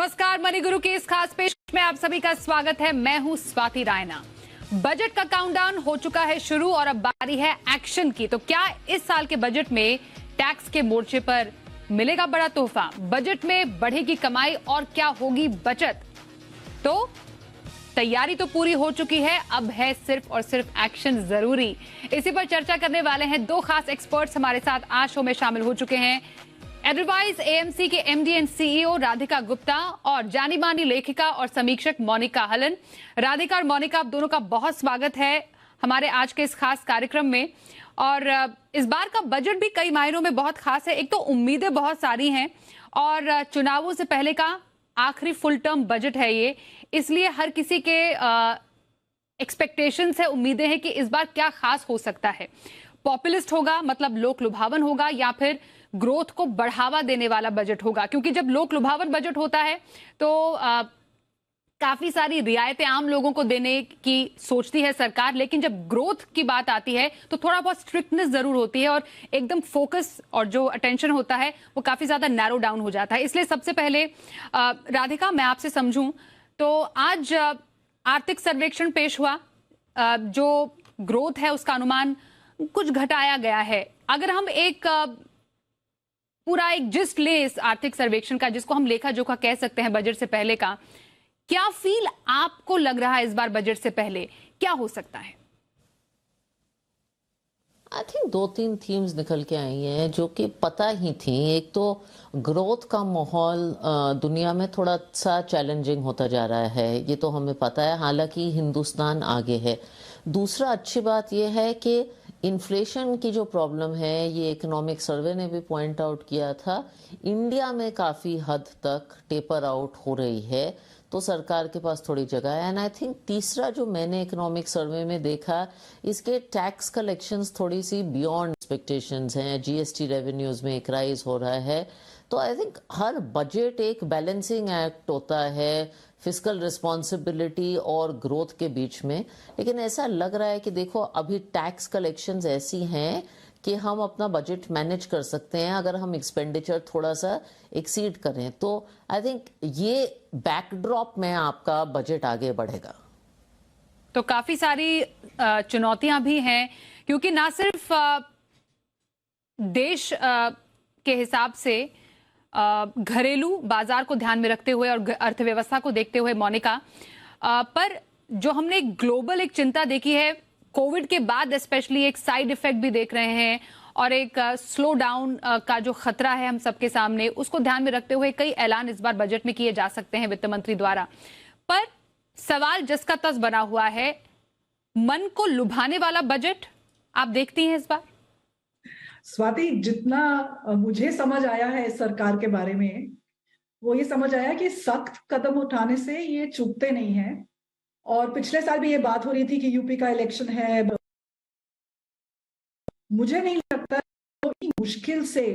नमस्कार, मनी गुरु के इस खास पेश में आप सभी का स्वागत है। मैं हूं स्वाति रायना। बजट का काउंटडाउन हो चुका है शुरू और अब बारी है एक्शन की। तो क्या इस साल के बजट में टैक्स के मोर्चे पर मिलेगा बड़ा तोहफा? बजट में बढ़ेगी कमाई और क्या होगी बचत? तो तैयारी तो पूरी हो चुकी है, अब है सिर्फ और सिर्फ एक्शन जरूरी। इसी पर चर्चा करने वाले हैं दो खास एक्सपर्ट्स हमारे साथ आज शो में शामिल हो चुके हैं। एडरवाइज एएमसी के MD and CEO Radhika Gupta और जानी मानी लेखिका और समीक्षक मोनिका हलन। राधिका और मोनिका, आप दोनों का बहुत स्वागत है हमारे आज के इस खास कार्यक्रम में। और इस बार का बजट भी कई मायनों में बहुत खास है। एक तो उम्मीदें बहुत सारी हैं और चुनावों से पहले का आखिरी फुल टर्म बजट है ये, इसलिए हर किसी के एक्सपेक्टेशंस है, उम्मीदें हैं कि इस बार क्या खास हो सकता है। पॉपुलिस्ट होगा, मतलब लोक लुभावन होगा, या फिर ग्रोथ को बढ़ावा देने वाला बजट होगा? क्योंकि जब लोक लुभावन बजट होता है तो काफी सारी रियायतें आम लोगों को देने की सोचती है सरकार, लेकिन जब ग्रोथ की बात आती है तो थोड़ा बहुत स्ट्रिक्टनेस जरूर होती है और एकदम फोकस और जो अटेंशन होता है वो काफी ज्यादा नैरो डाउन हो जाता है। इसलिए सबसे पहले राधिका, मैं आपसे समझूं तो आज आर्थिक सर्वेक्षण पेश हुआ, जो ग्रोथ है उसका अनुमान कुछ घटाया गया है। अगर हम एक पूरा एक जिस्ट ले इस आर्थिक सर्वेक्षण का, जिसको हम लेखा जोखा कह सकते हैं बजट से पहले का, क्या फील आपको लग रहा है इस बार बजट से पहले क्या हो सकता है? आई थिंक 2-3 थीम्स निकल के आई हैं जो कि पता ही थी। एक तो ग्रोथ का माहौल दुनिया में थोड़ा सा चैलेंजिंग होता जा रहा है, ये तो हमें पता है, हालांकि हिंदुस्तान आगे है। दूसरा अच्छी बात यह है कि इन्फ्लेशन की जो प्रॉब्लम है, ये इकोनॉमिक सर्वे ने भी पॉइंट आउट किया था, इंडिया में काफ़ी हद तक टेपर आउट हो रही है, तो सरकार के पास थोड़ी जगह है। एंड आई थिंक तीसरा जो मैंने इकोनॉमिक सर्वे में देखा, इसके टैक्स कलेक्शंस थोड़ी सी बियॉन्ड एक्सपेक्टेशंस हैं। जीएसटी रेवेन्यूज में एक राइज हो रहा है, तो आई थिंक हर बजट एक बैलेंसिंग एक्ट होता है फिस्कल रिस्पॉन्सिबिलिटी और ग्रोथ के बीच में। लेकिन ऐसा लग रहा है कि देखो, अभी टैक्स कलेक्शंस ऐसी हैं कि हम अपना बजट मैनेज कर सकते हैं अगर हम एक्सपेंडिचर थोड़ा सा एक्सीड करें। तो आई थिंक ये बैकड्रॉप में आपका बजट आगे बढ़ेगा। तो काफी सारी चुनौतियां भी हैं, क्योंकि ना सिर्फ देश के हिसाब से घरेलू बाजार को ध्यान में रखते हुए और अर्थव्यवस्था को देखते हुए मोनिका, पर जो हमने ग्लोबल एक चिंता देखी है कोविड के बाद, स्पेशली एक साइड इफेक्ट भी देख रहे हैं और एक स्लो डाउन का जो खतरा है हम सबके सामने, उसको ध्यान में रखते हुए कई ऐलान इस बार बजट में किए जा सकते हैं वित्त मंत्री द्वारा। पर सवाल जिसका तस बना हुआ है, मन को लुभाने वाला बजट आप देखती हैं इस बार? स्वाति, जितना मुझे समझ आया है इस सरकार के बारे में, वो ये समझ आया कि सख्त कदम उठाने से ये चूकते नहीं हैं। और पिछले साल भी ये बात हो रही थी कि यूपी का इलेक्शन है। मुझे नहीं लगता कि मुश्किल से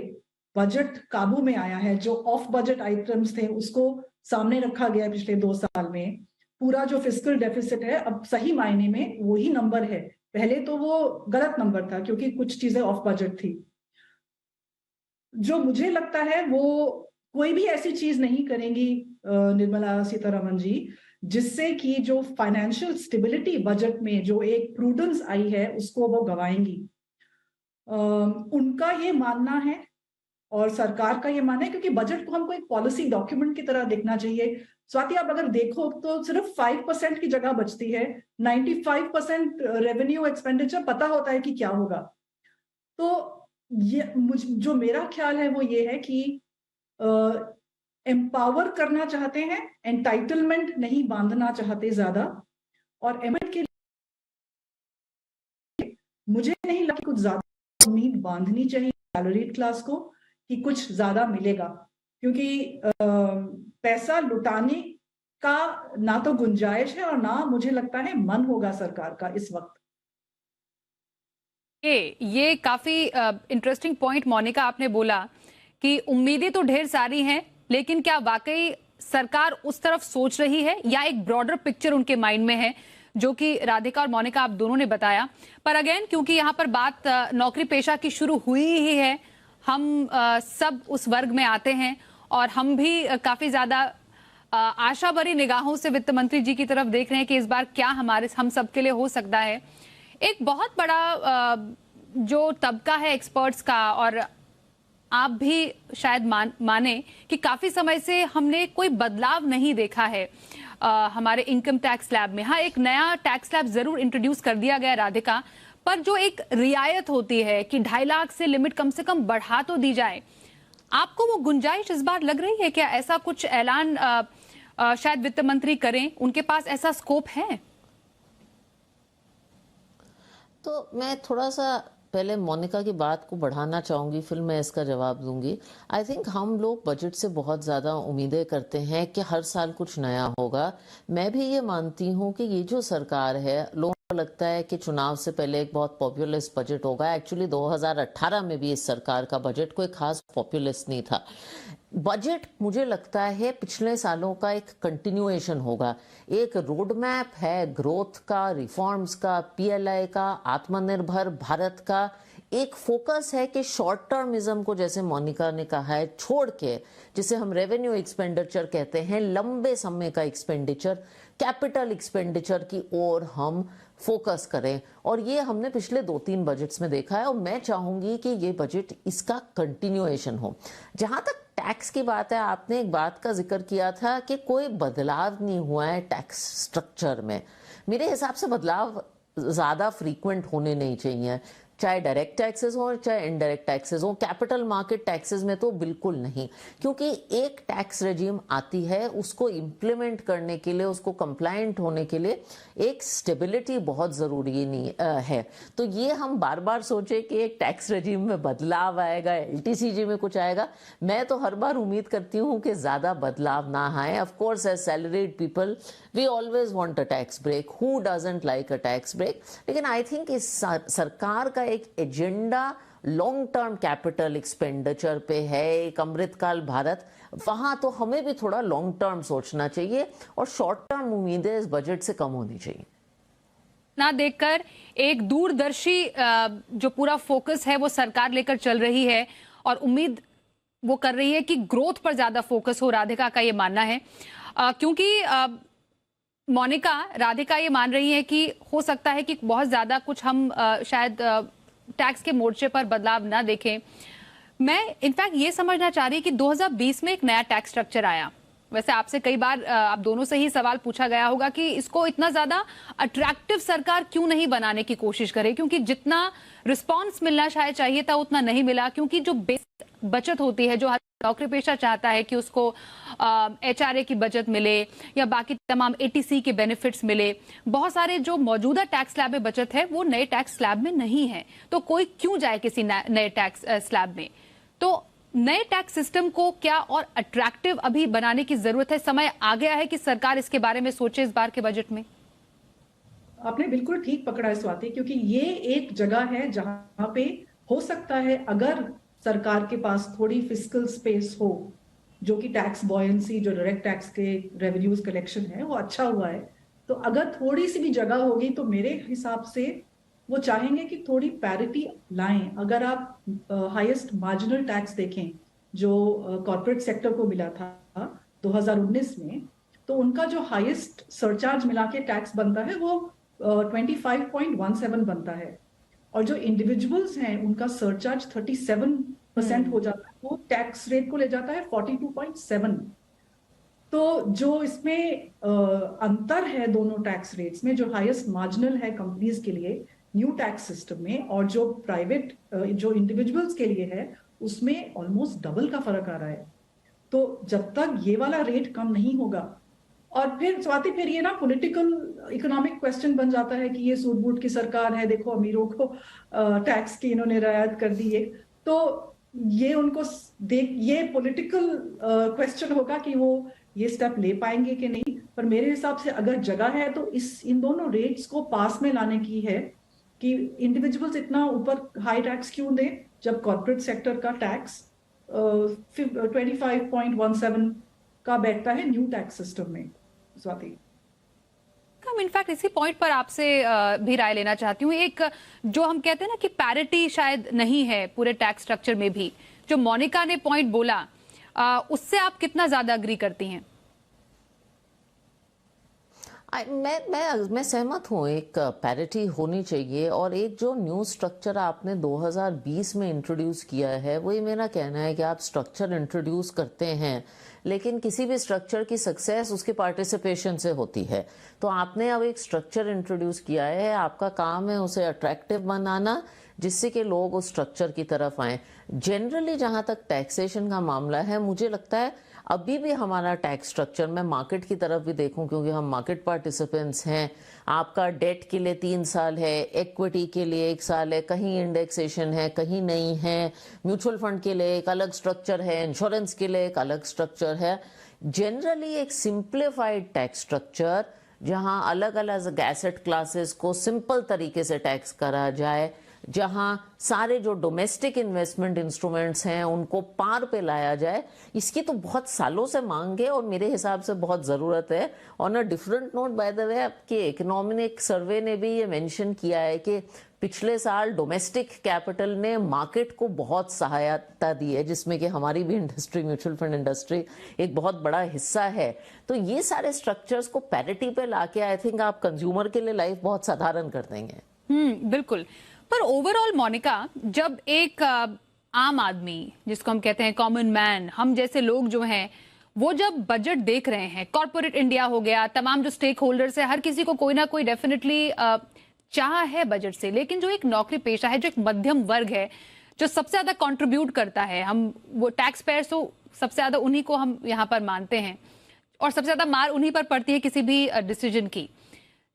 बजट काबू में आया है। जो ऑफ बजट आइटम्स थे उसको सामने रखा गया पिछले 2 साल में। पूरा जो फिस्कल डेफिसिट है अब सही मायने में वही नंबर है। पहले तो वो गलत नंबर था क्योंकि कुछ चीजें ऑफ बजट थी। जो मुझे लगता है वो कोई भी ऐसी चीज नहीं करेंगी निर्मला सीतारमण जी, जिससे कि जो फाइनेंशियल स्टेबिलिटी बजट में जो एक प्रूडेंस आई है उसको वो गवाएंगी। उनका ये मानना है और सरकार का ये मानना है, क्योंकि बजट को हमको एक पॉलिसी डॉक्यूमेंट की तरह देखना चाहिए। स्वाति, आप अगर देखो तो सिर्फ 5% की जगह बचती है। 95% रेवेन्यू एक्सपेंडिचर पता होता है कि क्या होगा। तो ये जो मेरा ख्याल है वो ये है कि एम्पावर करना चाहते हैं, एंटाइटलमेंट नहीं बांधना चाहते ज्यादा। और एमएड के लिए मुझे नहीं लगता कुछ ज्यादा उम्मीद बांधनी चाहिए सैलरीड क्लास को कि कुछ ज्यादा मिलेगा, क्योंकि पैसा लुटाने का ना तो गुंजाइश है और ना मुझे लगता है मन होगा सरकार का इस वक्त। ये काफी इंटरेस्टिंग पॉइंट मोनिका आपने बोला कि उम्मीदें तो ढेर सारी हैं, लेकिन क्या वाकई सरकार उस तरफ सोच रही है या एक ब्रॉडर पिक्चर उनके माइंड में है, जो कि राधिका और मोनिका आप दोनों ने बताया। पर अगेन, क्योंकि यहाँ पर बात नौकरी पेशा की शुरू हुई ही है, हम सब उस वर्ग में आते हैं और हम भी काफी ज्यादा आशा भरी निगाहों से वित्त मंत्री जी की तरफ देख रहे हैं कि इस बार क्या हम सबके लिए हो सकता है। एक बहुत बड़ा जो तबका है एक्सपर्ट्स का, और आप भी शायद माने कि काफी समय से हमने कोई बदलाव नहीं देखा है हमारे इनकम टैक्स स्लैब में। हाँ, एक नया टैक्स स्लैब जरूर इंट्रोड्यूस कर दिया गया राधिका, पर जो एक रियायत होती है कि 2.5 लाख से लिमिट कम से कम बढ़ा तो दी जाए, आपको वो गुंजाइश इस बार लग रही है? क्या ऐसा कुछ ऐलान शायद वित्त मंत्री करें? उनके पास ऐसा स्कोप है? तो मैं थोड़ा सा पहले मोनिका की बात को बढ़ाना चाहूंगी, फिर मैं इसका जवाब दूंगी। आई थिंक हम लोग बजट से बहुत ज़्यादा उम्मीदें करते हैं कि हर साल कुछ नया होगा। मैं भी ये मानती हूँ कि ये जो सरकार है, लोगों को लगता है कि चुनाव से पहले एक बहुत पॉपुलिस्ट बजट होगा। एक्चुअली 2018 में भी इस सरकार का बजट कोई खास पॉपुलिस्ट नहीं था। बजट मुझे लगता है पिछले सालों का एक कंटिन्यूएशन होगा। एक रोड मैप है ग्रोथ का, रिफॉर्म्स का, पीएलआई का, आत्मनिर्भर भारत का। एक फोकस है कि शॉर्ट टर्मिज्म को, जैसे मोनिका ने कहा है, छोड़ के, जिसे हम रेवेन्यू एक्सपेंडिचर कहते हैं, लंबे समय का एक्सपेंडिचर, कैपिटल एक्सपेंडिचर की ओर हम फोकस करें। और ये हमने पिछले 2-3 बजट्स में देखा है, और मैं चाहूंगी कि ये बजट इसका कंटिन्यूएशन हो। जहां तक टैक्स की बात है, आपने एक बात का जिक्र किया था कि कोई बदलाव नहीं हुआ है टैक्स स्ट्रक्चर में। मेरे हिसाब से बदलाव ज़्यादा फ्रीक्वेंट होने नहीं चाहिए, चाहे डायरेक्ट टैक्सेस हो चाहे इनडायरेक्ट टैक्सेस हो। कैपिटल मार्केट टैक्सेस में तो बिल्कुल नहीं, क्योंकि एक टैक्स रेजिम आती है, उसको इम्प्लीमेंट करने के लिए, उसको कंप्लायंट होने के लिए एक स्टेबिलिटी बहुत ज़रूरी नहीं है। तो ये हम बार बार सोचे कि एक टैक्स रेजिम में बदलाव आएगा, एलटीसीजी में कुछ आएगा। मैं तो हर बार उम्मीद करती हूँ कि ज़्यादा बदलाव ना आए। Of course as salaried people we always want a tax break, who doesn't like a tax break. लेकिन आई थिंक इस सरकार का एक agenda long term capital expenditure पे है, एक अमृतकाल भारत, वहां तो हमें भी थोड़ा लॉन्ग टर्म सोचना चाहिए और शॉर्ट टर्म उम्मीदें इस बजट से कम होनी चाहिए ना देखकर। एक दूरदर्शी जो पूरा फोकस है वो सरकार लेकर चल रही है, और उम्मीद वो कर रही है कि ग्रोथ पर ज्यादा फोकस हो। राधिका का ये मानना है, क्योंकि मोनिका, राधिका ये मान रही है कि हो सकता है कि बहुत ज्यादा कुछ हम शायद टैक्स के मोर्चे पर बदलाव ना देखें। मैं इनफैक्ट ये समझना चाह रही कि 2020 में एक नया टैक्स स्ट्रक्चर आया। वैसे आपसे कई बार आप दोनों से ही सवाल पूछा गया होगा कि इसको इतना ज्यादा अट्रैक्टिव सरकार क्यों नहीं बनाने की कोशिश करे, क्योंकि जितना रिस्पांस मिलना शायद चाहिए था उतना नहीं मिला। क्योंकि जो बेसिक बचत होती है, जो नौकरी पेशा चाहता है कि उसको एचआरए की बचत मिले या बाकी तमाम एटीसी के बेनिफिट्स मिले, बहुत सारे जो मौजूदा टैक्स स्लैब में बचत है वो नए टैक्स स्लैब में नहीं है। तो कोई क्यों जाए किसी नए टैक्स स्लैब में? तो नए टैक्स सिस्टम को क्या और अट्रैक्टिव अभी बनाने की जरूरत है? समय आ गया है कि सरकार इसके बारे में सोचे इस बार के बजट में। आपने बिल्कुल ठीक पकड़ा है स्वाति, क्योंकि ये एक जगह है जहां पे हो सकता है अगर सरकार के पास थोड़ी फिस्कल स्पेस हो, जो कि टैक्स बॉयंसी, जो डायरेक्ट टैक्स के रेवेन्यूज कलेक्शन है वो अच्छा हुआ है, तो अगर थोड़ी सी भी जगह होगी तो मेरे हिसाब से वो चाहेंगे कि थोड़ी पैरिटी लाएं। अगर आप हाईएस्ट मार्जिनल टैक्स देखें जो कॉर्पोरेट सेक्टर को मिला था 2019 में, तो उनका जो हाईएस्ट सरचार्ज मिला के टैक्स बनता है वो 25.17 बनता है, और जो इंडिविजुअल्स हैं उनका सरचार्ज 37% हो जाता है, वो टैक्स रेट को ले जाता है 42.7। तो जो इसमें अंतर है दोनों टैक्स रेट्स में, जो हाईएस्ट मार्जिनल है कंपनीज के लिए न्यू टैक्स सिस्टम में, और जो प्राइवेट जो इंडिविजुअल्स के लिए है, उसमें ऑलमोस्ट डबल का फर्क आ रहा है। तो जब तक ये वाला रेट कम नहीं होगा, और फिर स्वाति फिर ये ना पॉलिटिकल इकोनॉमिक क्वेश्चन बन जाता है कि ये सूट बूट की सरकार है, देखो अमीरों को टैक्स की इन्होंने रियायत कर दी है। तो ये उनको ये पॉलिटिकल क्वेश्चन होगा कि वो ये स्टेप ले पाएंगे कि नहीं। पर मेरे हिसाब से अगर जगह है तो इन दोनों रेट्स को पास में लाने की है, कि इंडिविजुअल्स इतना ऊपर हाई टैक्स क्यों दें जब कॉर्पोरेट सेक्टर का टैक्स 25.17 का बैठता है न्यू टैक्स सिस्टम में। स्वाति, हम इनफैक्ट इसी पॉइंट पर आपसे भी राय लेना चाहती हूँ। एक जो हम कहते हैं ना कि पैरिटी शायद नहीं है पूरे टैक्स स्ट्रक्चर में भी, जो मोनिका ने पॉइंट बोला, उससे आप कितना ज्यादा अग्री करती हैं? मैं सहमत हूँ, एक पैरिटी होनी चाहिए। और एक जो न्यू स्ट्रक्चर आपने 2020 में इंट्रोड्यूस किया है, वही मेरा कहना है कि आप स्ट्रक्चर इंट्रोड्यूस करते हैं, लेकिन किसी भी स्ट्रक्चर की सक्सेस उसके पार्टिसिपेशन से होती है। तो आपने अब एक स्ट्रक्चर इंट्रोड्यूस किया है, आपका काम है उसे अट्रैक्टिव बनाना, जिससे कि लोग उस स्ट्रक्चर की तरफ आए। जनरली जहाँ तक टैक्सेशन का मामला है, मुझे लगता है अभी भी हमारा टैक्स स्ट्रक्चर, मैं मार्केट की तरफ भी देखूं क्योंकि हम मार्केट पार्टिसिपेंट्स हैं, आपका डेट के लिए 3 साल है, इक्विटी के लिए 1 साल है, कहीं इंडेक्सेशन है कहीं नहीं है, म्यूचुअल फंड के लिए एक अलग स्ट्रक्चर है, इंश्योरेंस के लिए एक अलग स्ट्रक्चर है। जनरली एक सिंप्लीफाइड टैक्स स्ट्रक्चर जहां अलग अलग एसेट क्लासेस को सिंपल तरीके से टैक्स करा जाए, जहां सारे जो डोमेस्टिक इन्वेस्टमेंट इंस्ट्रूमेंट्स हैं उनको पार पे लाया जाए, इसकी तो बहुत सालों से मांग है और मेरे हिसाब से बहुत ज़रूरत है। On a different note, by the way, आपके इकोनॉमिक सर्वे ने भी ये मेंशन किया है कि पिछले साल डोमेस्टिक कैपिटल ने मार्केट को बहुत सहायता दी है, जिसमें कि हमारी भी इंडस्ट्री, म्यूचुअल फंड इंडस्ट्री, एक बहुत बड़ा हिस्सा है। तो ये सारे स्ट्रक्चर्स को पैरिटी पे लाके आई थिंक आप कंज्यूमर के लिए लाइफ बहुत साधारण कर देंगे। बिल्कुल। पर ओवरऑल मोनिका, जब एक आम आदमी, जिसको हम कहते हैं कॉमन मैन, हम जैसे लोग जो हैं, वो जब बजट देख रहे हैं, कॉर्पोरेट इंडिया हो गया, तमाम जो स्टेक होल्डर्स है, हर किसी को कोई ना कोई डेफिनेटली चाह है बजट से, लेकिन जो एक नौकरी पेशा है, जो एक मध्यम वर्ग है, जो सबसे ज्यादा कंट्रीब्यूट करता है, हम वो टैक्स पेयर्स, तो सबसे ज्यादा उन्हीं को हम यहाँ पर मानते हैं और सबसे ज्यादा मार उन्हीं पर पड़ती है किसी भी डिसीजन की।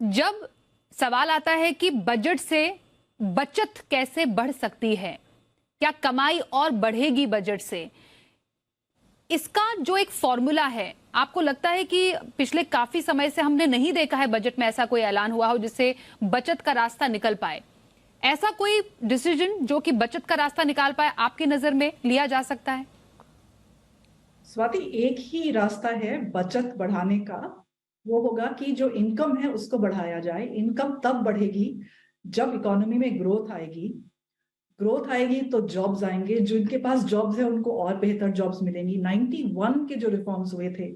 जब सवाल आता है कि बजट से बचत कैसे बढ़ सकती है, क्या कमाई और बढ़ेगी बजट से, इसका जो एक फॉर्मूला है, आपको लगता है कि पिछले काफी समय से हमने नहीं देखा है बजट में ऐसा कोई ऐलान हुआ हो जिससे बचत का रास्ता निकल पाए? ऐसा कोई डिसीजन जो कि बचत का रास्ता निकाल पाए, आपकी नजर में लिया जा सकता है? स्वाति, एक ही रास्ता है बचत बढ़ाने का, वो होगा कि जो इनकम है उसको बढ़ाया जाए। इनकम तब बढ़ेगी जब इकोनॉमी में ग्रोथ आएगी। ग्रोथ आएगी तो जॉब्स आएंगे, जिनके पास जॉब्स है उनको और बेहतर जॉब्स मिलेंगी। 91 के जो रिफॉर्म्स हुए थे,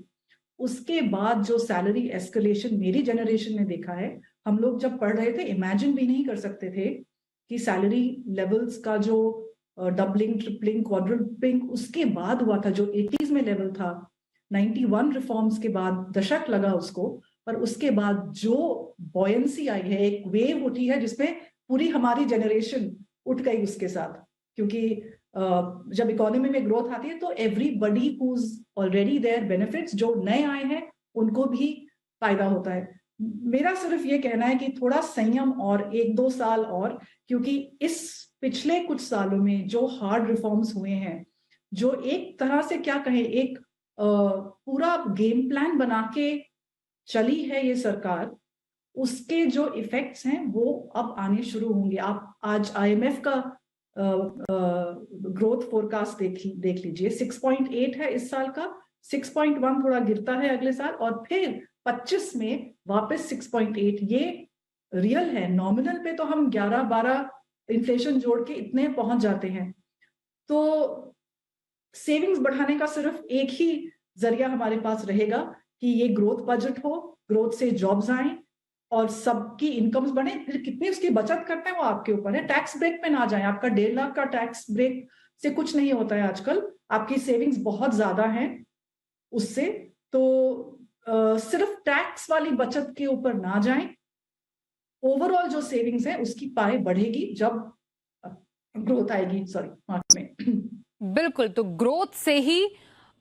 उसके बाद जो सैलरी एस्केलेशन मेरी जनरेशन ने देखा है, हम लोग जब पढ़ रहे थे इमेजिन भी नहीं कर सकते थे कि सैलरी लेवल्स का जो डबलिंग, ट्रिपलिंग, क्वाड्रुपलिंग उसके बाद हुआ था, जो 80s में लेवल था। 91 रिफॉर्म्स के बाद दशक लगा उसको, पर उसके बाद जो बॉयंसी आई है, एक वेव उठी है जिसमें पूरी हमारी जनरेशन उठ गई उसके साथ। क्योंकि जब इकोनॉमी में ग्रोथ आती है तो everybody who is already there benefits, जो नए आए हैं उनको भी फायदा होता है। मेरा सिर्फ ये कहना है कि थोड़ा संयम और 1-2 साल और, क्योंकि इस पिछले कुछ सालों में जो हार्ड रिफॉर्म्स हुए हैं, जो एक तरह से क्या कहें, एक पूरा गेम प्लान बना के चली है ये सरकार, उसके जो इफेक्ट्स हैं वो अब आने शुरू होंगे। आप आज IMF का ग्रोथ फोरकास्ट देख लीजिए, 6.8 है इस साल का, 6.1 थोड़ा गिरता है अगले साल, और फिर 25 में वापस 6.8। ये रियल है। नॉमिनल पे तो हम 11-12 इन्फ्लेशन जोड़ के इतने पहुंच जाते हैं। तो सेविंग्स बढ़ाने का सिर्फ एक ही जरिया हमारे पास रहेगा कि ये ग्रोथ बजट हो, ग्रोथ से जॉब्स आए और सबकी इनकम्स बढ़े। फिर कितनी उसकी बचत करते हैं वो आपके ऊपर है। टैक्स ब्रेक पे ना जाए, आपका 1.5 लाख का टैक्स ब्रेक से कुछ नहीं होता है आजकल, आपकी सेविंग्स बहुत ज्यादा है उससे। तो सिर्फ टैक्स वाली बचत के ऊपर ना जाए, ओवरऑल जो सेविंग्स है उसकी पाए बढ़ेगी जब ग्रोथ आएगी, सॉरी, मार्केट में। बिल्कुल, तो ग्रोथ से ही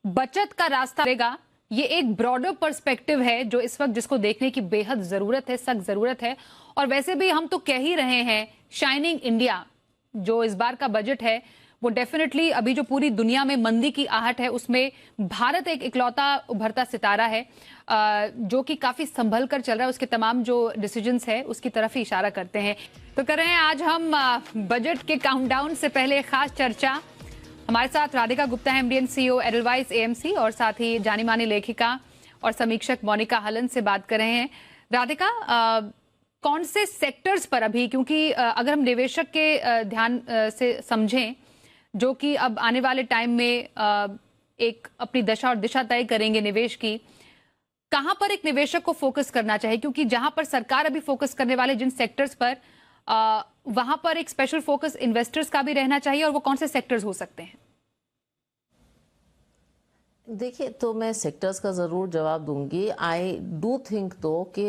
बचत का रास्ता रहेगा। ये एक ब्रॉडर पर्सपेक्टिव है जो इस वक्त जिसको देखने की बेहद जरूरत है, सख्त जरूरत है। और वैसे भी हम तो कह ही रहे हैं, शाइनिंग इंडिया जो इस बार का बजट है वो डेफिनेटली, अभी जो पूरी दुनिया में मंदी की आहट है उसमें भारत एक इकलौता उभरता सितारा है जो कि काफी संभल कर चल रहा है। उसके तमाम जो डिसीजंस है उसकी तरफ ही इशारा करते हैं। तो कर रहे हैं आज हम बजट के काउंटडाउन से पहले खास चर्चा। हमारे साथ राधिका गुप्ता है, MD & CEO एडलवाइस AMC, और साथ ही जानी मानी लेखिका और समीक्षक मोनिका हलन से बात कर रहे हैं। राधिका, कौन से सेक्टर्स पर अभी, क्योंकि अगर हम निवेशक के ध्यान से समझें जो कि अब आने वाले टाइम में एक अपनी दशा और दिशा तय करेंगे निवेश की, कहां पर एक निवेशक को फोकस करना चाहिए, क्योंकि जहां पर सरकार अभी फोकस करने वाले जिन सेक्टर्स पर वहां पर एक स्पेशल फोकस इन्वेस्टर्स का भी रहना चाहिए, और वो कौन से सेक्टर्स हो सकते हैं? देखिए, तो मैं सेक्टर्स का ज़रूर जवाब दूंगी। आई डू थिंक तो कि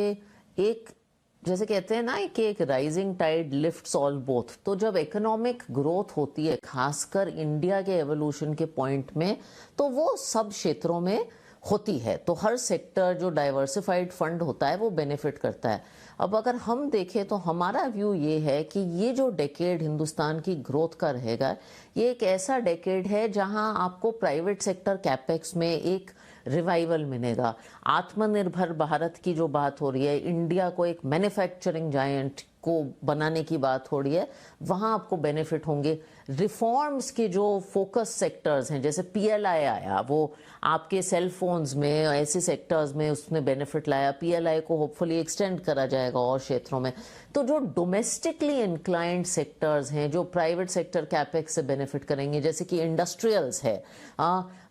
एक, जैसे कहते हैं ना कि एक rising tide lifts all both, तो जब इकोनॉमिक ग्रोथ होती है खासकर इंडिया के एवोल्यूशन के पॉइंट में, तो वो सब क्षेत्रों में होती है, तो हर सेक्टर जो डाइवर्सिफाइड फंड होता है वो बेनिफिट करता है। अब अगर हम देखें तो हमारा व्यू ये है कि ये जो डेकेड हिंदुस्तान की ग्रोथ का रहेगा, ये एक ऐसा डेकेड है जहां आपको प्राइवेट सेक्टर कैपेक्स में एक रिवाइवल मिलेगा। आत्मनिर्भर भारत की जो बात हो रही है, इंडिया को एक मैन्युफैक्चरिंग जायंट को बनाने की बात हो रही है, वहां आपको बेनिफिट होंगे। रिफॉर्म्स के जो फोकस सेक्टर्स हैं, जैसे पीएलआई आया, वो आपके सेल फोन्स में, ऐसे सेक्टर्स में उसने बेनिफिट लाया। पीएलआई को होपफुली एक्सटेंड करा जाएगा और क्षेत्रों में। तो जो डोमेस्टिकली इंक्लाइंड सेक्टर्स हैं जो प्राइवेट सेक्टर कैपेक्स से बेनिफिट करेंगे, जैसे कि इंडस्ट्रियल्स है,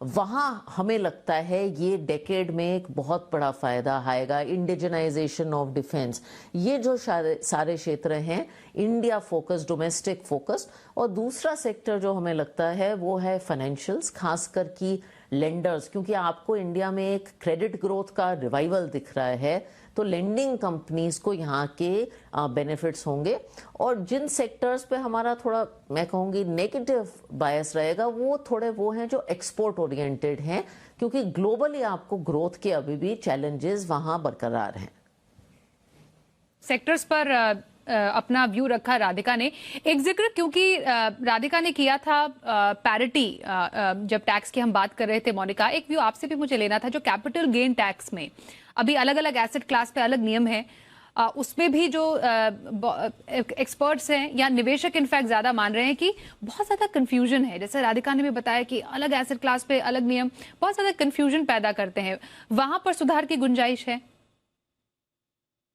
वहाँ हमें लगता है ये डेकेड में एक बहुत बड़ा फायदा आएगा। इंडिजनाइजेशन ऑफ डिफेंस, ये जो सारे क्षेत्र हैं इंडिया फोकस, डोमेस्टिक फोकस। और दूसरा सेक्टर जो हमें लगता है वो है फाइनेंशियल्स, खासकर की लेंडर्स, क्योंकि आपको इंडिया में एक क्रेडिट ग्रोथ का रिवाइवल दिख रहा है, तो लेंडिंग कंपनीज को यहाँ के बेनिफिट्स होंगे। और जिन सेक्टर्स पे हमारा थोड़ा, मैं कहूँगी, नेगेटिव बायस रहेगा, वो थोड़े वो हैं जो एक्सपोर्ट ओरिएंटेड हैं, क्योंकि ग्लोबली आपको ग्रोथ के अभी भी चैलेंजेस वहाँ बरकरार हैं। सेक्टर्स पर अपना व्यू रखा राधिका ने। एक जिक्र क्योंकि राधिका ने किया था पैरिटी, जब टैक्स की हम बात कर रहे थे मोनिका, एक व्यू आपसे भी मुझे लेना था। जो कैपिटल गेन टैक्स में अभी अलग अलग एसेट क्लास पे अलग नियम है, उसमें भी जो एक्सपर्ट्स हैं या निवेशक इनफैक्ट ज्यादा मान रहे हैं कि बहुत ज्यादा कंफ्यूजन है। जैसे राधिका ने भी बताया कि अलग एसेट क्लास पे अलग नियम बहुत ज्यादा कंफ्यूजन पैदा करते हैं, वहां पर सुधार की गुंजाइश है?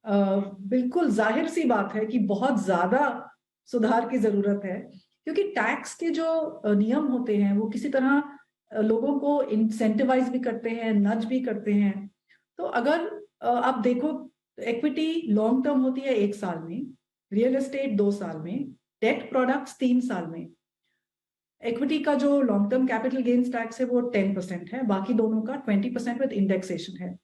बिल्कुल जाहिर सी बात है कि बहुत ज्यादा सुधार की जरूरत है, क्योंकि टैक्स के जो नियम होते हैं वो किसी तरह लोगों को इंसेंटिवाइज भी करते हैं, नज भी करते हैं। तो अगर आप देखो, इक्विटी लॉन्ग टर्म होती है 1 साल में, रियल एस्टेट 2 साल में, डेट प्रोडक्ट्स 3 साल में। इक्विटी का जो long term capital gains tax है वो 10% है, बाकी दोनों का 20% विद इंडेक्सेशन है।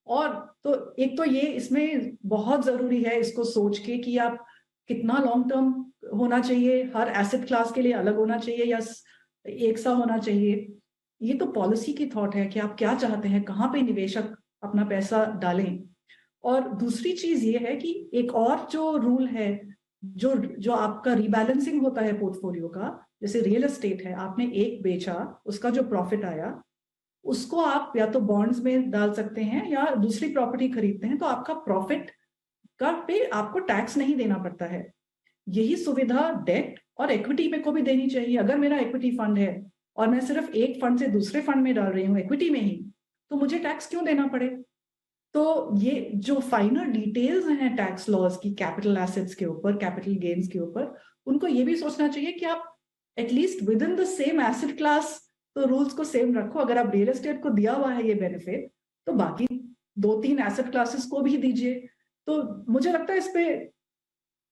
और तो एक तो ये इसमें बहुत जरूरी है इसको सोच के कि आप कितना लॉन्ग टर्म होना चाहिए, हर एसेट क्लास के लिए अलग होना चाहिए या एक सा होना चाहिए। ये तो पॉलिसी की थॉट है कि आप क्या चाहते हैं, कहाँ पे निवेशक अपना पैसा डालें। और दूसरी चीज ये है कि एक और जो रूल है, जो जो आपका रीबैलेंसिंग होता है पोर्टफोलियो का, जैसे रियल एस्टेट है, आपने एक बेचा, उसका जो प्रॉफिट आया उसको आप या तो बॉन्ड्स में डाल सकते हैं या दूसरी प्रॉपर्टी खरीदते हैं, तो आपका प्रॉफिट का पे आपको टैक्स नहीं देना पड़ता है। यही सुविधा डेट और इक्विटी में को भी देनी चाहिए। अगर मेरा इक्विटी फंड है और मैं सिर्फ एक फंड से दूसरे फंड में डाल रही हूँ इक्विटी में ही, तो मुझे टैक्स क्यों देना पड़े? तो ये जो फाइनल डिटेल्स हैं टैक्स लॉज की कैपिटल एसेट्स के ऊपर, कैपिटल गेन्स के ऊपर, उनको ये भी सोचना चाहिए कि आप at least with in the same asset class तो रूल्स को सेम रखो। अगर आप रियल एस्टेट को दिया हुआ है ये बेनिफिट, तो बाकी 2-3 एसेट क्लासेस को भी दीजिए। तो मुझे लगता है इस पे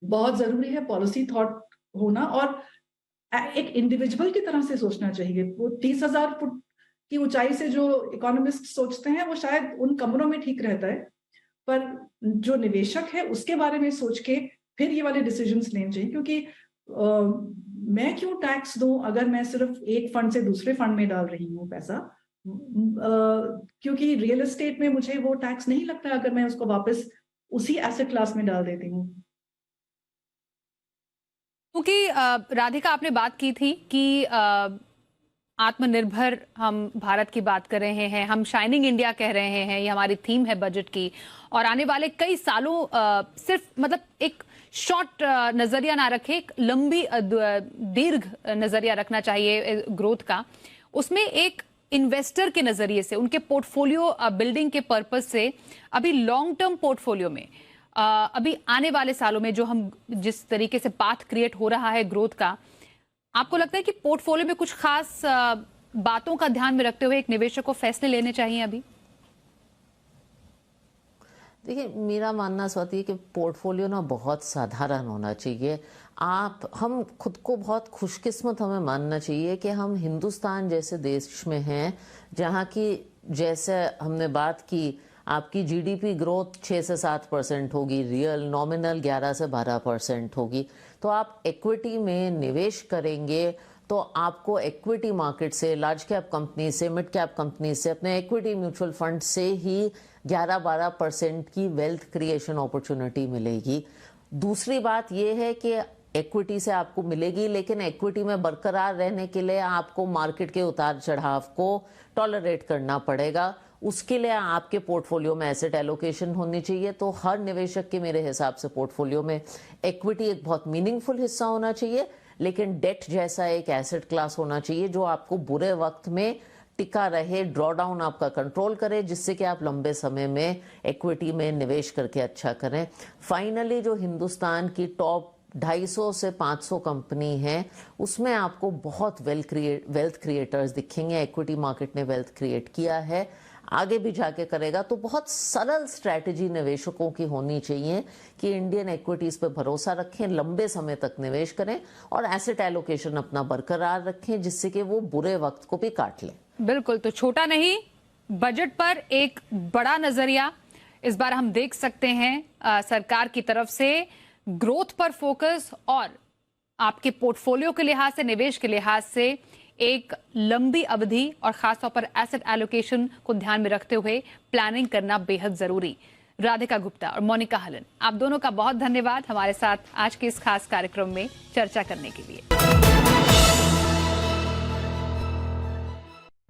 बहुत जरूरी है पॉलिसी थॉट होना, और एक इंडिविजुअल की तरह से सोचना चाहिए। वो 30,000 फुट की ऊंचाई से जो इकोनॉमिस्ट सोचते हैं वो शायद उन कमरों में ठीक रहता है, पर जो निवेशक है उसके बारे में सोच के फिर ये वाले डिसीजंस लेने चाहिए। क्योंकि मैं क्यों टैक्स दूं अगर मैं सिर्फ एक फंड से दूसरे फंड में डाल रही हूँ पैसा, क्योंकि रियल एस्टेट में मुझे वो टैक्स नहीं लगता अगर मैं उसको वापस उसी एसेट क्लास में डाल देती हूँ। क्योंकि राधिका आपने बात की थी कि आत्मनिर्भर हम भारत की बात कर रहे हैं, हम शाइनिंग इंडिया कह रहे हैं, ये हमारी थीम है बजट की, और आने वाले कई सालों सिर्फ मतलब एक शॉर्ट नजरिया ना रखे, एक लंबी दीर्घ नजरिया रखना चाहिए ग्रोथ का। उसमें एक इन्वेस्टर के नजरिए से, उनके पोर्टफोलियो बिल्डिंग के पर्पस से, अभी लॉन्ग टर्म पोर्टफोलियो में अभी आने वाले सालों में जो हम जिस तरीके से पाथ क्रिएट हो रहा है ग्रोथ का, आपको लगता है कि पोर्टफोलियो में कुछ खास बातों का ध्यान में रखते हुए एक निवेशक को फैसले लेने चाहिए अभी? देखिए, मेरा मानना स्वाति है कि पोर्टफोलियो ना बहुत साधारण होना चाहिए। हम खुद को बहुत खुशकिस्मत हमें मानना चाहिए कि हम हिंदुस्तान जैसे देश में हैं, जहाँ की जैसे हमने बात की, आपकी जीडीपी ग्रोथ 6 से 7% होगी, रियल नॉमिनल 11 से 12% होगी। तो आप इक्विटी में निवेश करेंगे तो आपको इक्विटी मार्केट से, लार्ज कैप कंपनी से, मिड कैप कंपनी से, अपने इक्विटी म्यूचुअल फंड से ही 11-12% की वेल्थ क्रिएशन अपॉर्चुनिटी मिलेगी। दूसरी बात यह है कि इक्विटी से आपको मिलेगी, लेकिन इक्विटी में बरकरार रहने के लिए आपको मार्केट के उतार चढ़ाव को टॉलरेट करना पड़ेगा। उसके लिए आपके पोर्टफोलियो में एसेट एलोकेशन होनी चाहिए। तो हर निवेशक के मेरे हिसाब से पोर्टफोलियो में इक्विटी एक बहुत मीनिंगफुल हिस्सा होना चाहिए, लेकिन डेट जैसा एक एसेट क्लास होना चाहिए जो आपको बुरे वक्त में टिका रहे, ड्रॉडाउन आपका कंट्रोल करे, जिससे कि आप लंबे समय में इक्विटी में निवेश करके अच्छा करें। फाइनली जो हिंदुस्तान की टॉप 250 से 500 कंपनी है, उसमें आपको बहुत वेल्थ क्रिएटर्स दिखेंगे। इक्विटी मार्केट ने वेल्थ क्रिएट किया है, आगे भी जाके करेगा। तो बहुत सरल स्ट्रैटेजी निवेशकों की होनी चाहिए कि इंडियन इक्विटीज पे भरोसा रखें, लंबे समय तक निवेश करें और एसेट एलोकेशन अपना बरकरार रखें, जिससे कि वो बुरे वक्त को भी काट लें। बिल्कुल, तो छोटा नहीं, बजट पर एक बड़ा नजरिया इस बार हम देख सकते हैं। सरकार की तरफ से ग्रोथ पर फोकस और आपके पोर्टफोलियो के लिहाज से, निवेश के लिहाज से एक लंबी अवधि और खासतौर पर एसेट एलोकेशन को ध्यान में रखते हुए प्लानिंग करना बेहद जरूरी। राधिका गुप्ता और मोनिका हलन, आप दोनों का बहुत धन्यवाद हमारे साथ आज के इस खास कार्यक्रम में चर्चा करने के लिए।